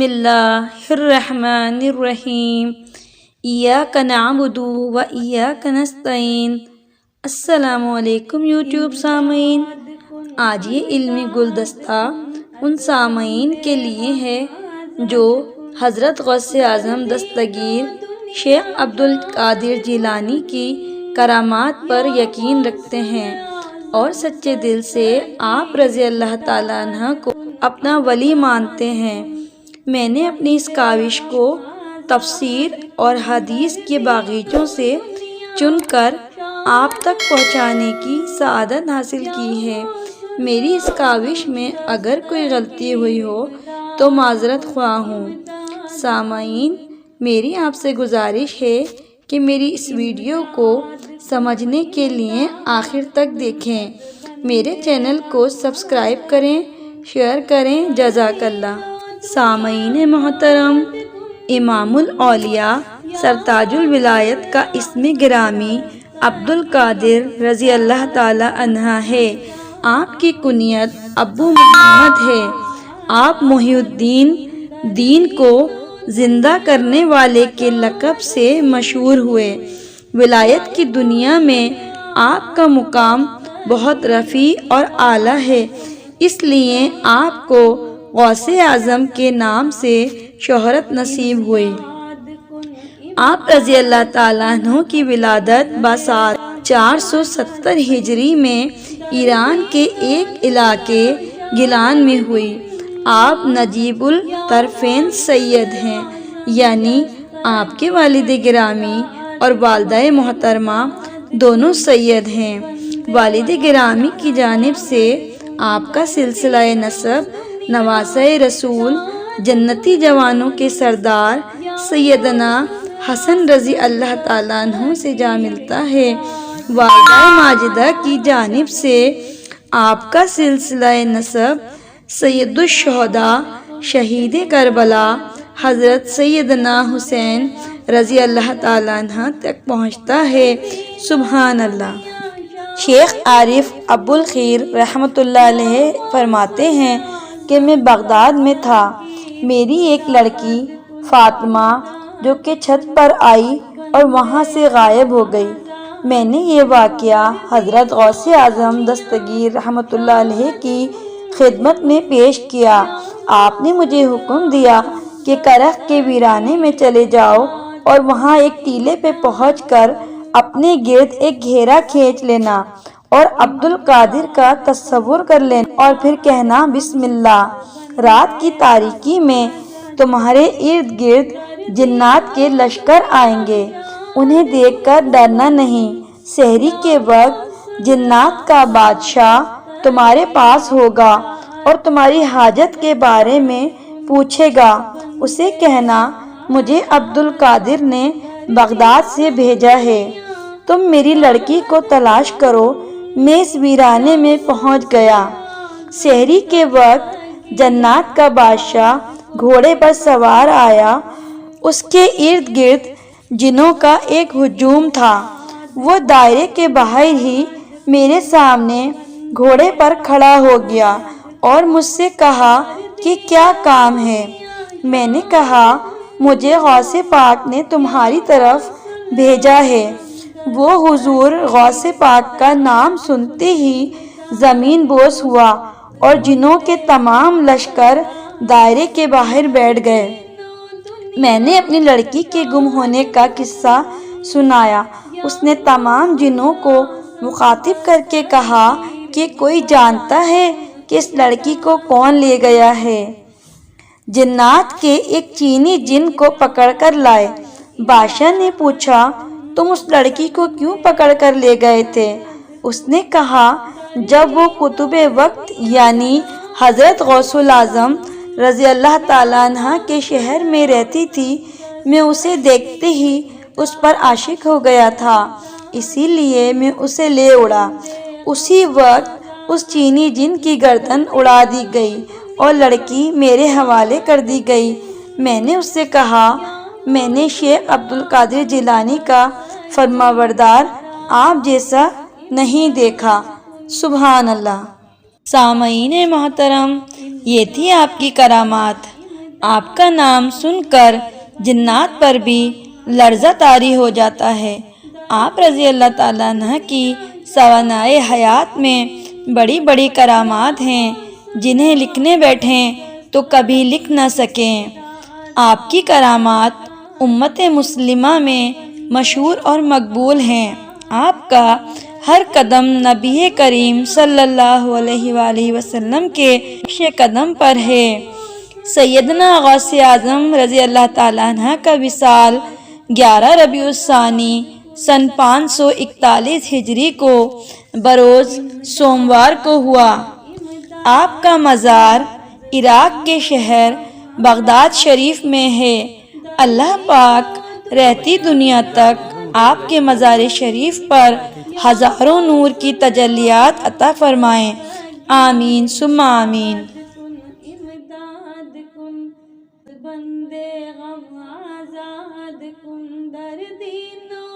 बिस्मिल्लाहिर्रहमानिर्रहीम। इय्याक नअबुदु व इय्याक नस्तईन। अस्सलामु अलैकुम यूट्यूब सामीन। आज ये इल्मी गुलदस्ता उन सामीन के लिए है जो हज़रत गौसे आज़म दस्तगीर शेख अब्दुल कादिर जिलानी की करामात पर यकीन रखते हैं और सच्चे दिल से आप रज़ी अल्लाह ताला अन्हा को अपना वली मानते हैं। मैंने अपनी इस काविश को तफसीर और हदीस के बागीचों से चुनकर आप तक पहुंचाने की सआदत हासिल की है। मेरी इस काविश में अगर कोई गलती हुई हो तो माज़रत ख्वाह हूँ। सामाईन, मेरी आपसे गुजारिश है कि मेरी इस वीडियो को समझने के लिए आखिर तक देखें। मेरे चैनल को सब्सक्राइब करें, शेयर करें। जज़ाकल्लाह। सामाईन मोहतरम, इमामुल औलिया सरताजुल विलायत का इस्म गिरामी अब्दुल कादिर रज़ी अल्लाह ताला अन्हा है। आपकी कुनियत अब्बू मोहम्मद है। आप मुहिउद्दीन दीन को जिंदा करने वाले के लक़ब से मशहूर हुए। विलायत की दुनिया में आपका मुकाम बहुत रफ़ी और आला है, इसलिए आपको गौसे आज़म के नाम से शोहरत नसीब हुई। आप रज़ी अल्लाह ताला अन्हु की विलादत बसाल 470 हिजरी में ईरान के एक इलाके गिलान में हुई। आप नजीबुल तरफ़ैन सैयद हैं, यानी आपके वालिद गिरामी और वालदाए मोहतरमा दोनों सैयद हैं। वालिद गिरामी की जानिब से आपका सिलसिला नसब नवासे रसूल जन्नती जवानों के सरदार सैयदना हसन रज़ी अल्लाह ताला अन्हु से जा मिलता है। वालिदा माजिदा की जानिब से आपका सिलसिला नसब सैयदुश्शुहदा शहीद करबला हज़रत सैयदना हुसैन रज़ी अल्लाह ताला अन्हा तक पहुँचता है। सुभान अल्लाह। शेख आरिफ अबुल खीर रहमतुल्लाह अलैह फरमाते हैं कि मैं बगदाद में था। मेरी एक लड़की फ़ातिमा जो कि छत पर आई और वहाँ से गायब हो गई। मैंने ये वाक़या हज़रत गौसे आज़म दस्तगीर रहमतुल्लाह अलैह की खिदमत में पेश किया। आपने मुझे हुक्म दिया कि करख के वीराने में चले जाओ और वहाँ एक टीले पे पहुँचकर अपने गिर्द एक घेरा खींच लेना और अब्दुल कादिर का तस्वुर कर लेना और फिर कहना बिस्मिल्लाह। रात की तारीकी में तुम्हारे इर्द गिर्द जिन्नात के लश्कर आएंगे, उन्हें देखकर डरना नहीं। सहरी के वक्त जिन्नात का बादशाह तुम्हारे पास होगा और तुम्हारी हाजत के बारे में पूछेगा। उसे कहना मुझे अब्दुल कादिर ने बगदाद से भेजा है, तुम मेरी लड़की को तलाश करो। मैं इस वीराने में पहुंच गया। सहरी के वक्त जन्नात का बादशाह घोड़े पर सवार आया। उसके इर्द गिर्द जिनों का एक हुजूम था। वो दायरे के बाहर ही मेरे सामने घोड़े पर खड़ा हो गया और मुझसे कहा कि क्या काम है। मैंने कहा मुझे गौसे पाक ने तुम्हारी तरफ भेजा है। वो हुजूर गौसे पाक का नाम सुनते ही ज़मीन बोस हुआ और जिनों के तमाम लश्कर दायरे के बाहर बैठ गए। मैंने अपनी लड़की के गुम होने का किस्सा सुनाया। उसने तमाम जिनों को मुखातिब करके कहा कि कोई जानता है कि इस लड़की को कौन ले गया है। जिन्नात के एक चीनी जिन को पकड़कर लाए। बादशाह ने पूछा तुम उस लड़की को क्यों पकड़ कर ले गए थे। उसने कहा जब वो कुतुबे वक्त यानी हज़रत गौसुल आज़म रज़ी अल्लाह ताला अन्हा के शहर में रहती थी, मैं उसे देखते ही उस पर आशिक हो गया था, इसीलिए मैं उसे ले उड़ा। उसी वक्त उस चीनी जिन की गर्दन उड़ा दी गई और लड़की मेरे हवाले कर दी गई। मैंने उससे कहा मैंने शेख अब्दुल कादिर जिलानी का फरमाबरदार आप जैसा नहीं देखा। सुभान अल्लाह। सामईन मोहतरम, ये थी आपकी करामात। آپ کا نام سن کر جنات پر بھی لرزہ طاری ہو جاتا ہے۔ آپ رضی اللہ تعالیٰ عنہ کی سوانح حیات میں بڑی بڑی کرامات ہیں جنہیں لکھنے بیٹھیں تو کبھی لکھ نہ سکیں۔ آپ کی کرامات امت مسلمہ میں مشہور اور مقبول ہیں۔ آپ کا ہر قدم نبی کریم صلی اللہ علیہ وآلہ وسلم کے نقش قدم پر ہے۔ سیدنا غوث اعظم رضی اللہ تعالیٰ عنہ کا وصال 11 ربیع الثانی سن 541 ہجری کو بروز سوموار کو ہوا۔ آپ کا مزار عراق کے شہر بغداد شریف میں ہے۔ اللہ پاک رہتی دنیا تک آپ کے مزار شریف پر ہزاروں نور کی تجلیات عطا فرمائیں، آمین ثم آمین۔ امداد کن بندے غم آزاد کن، دردی نو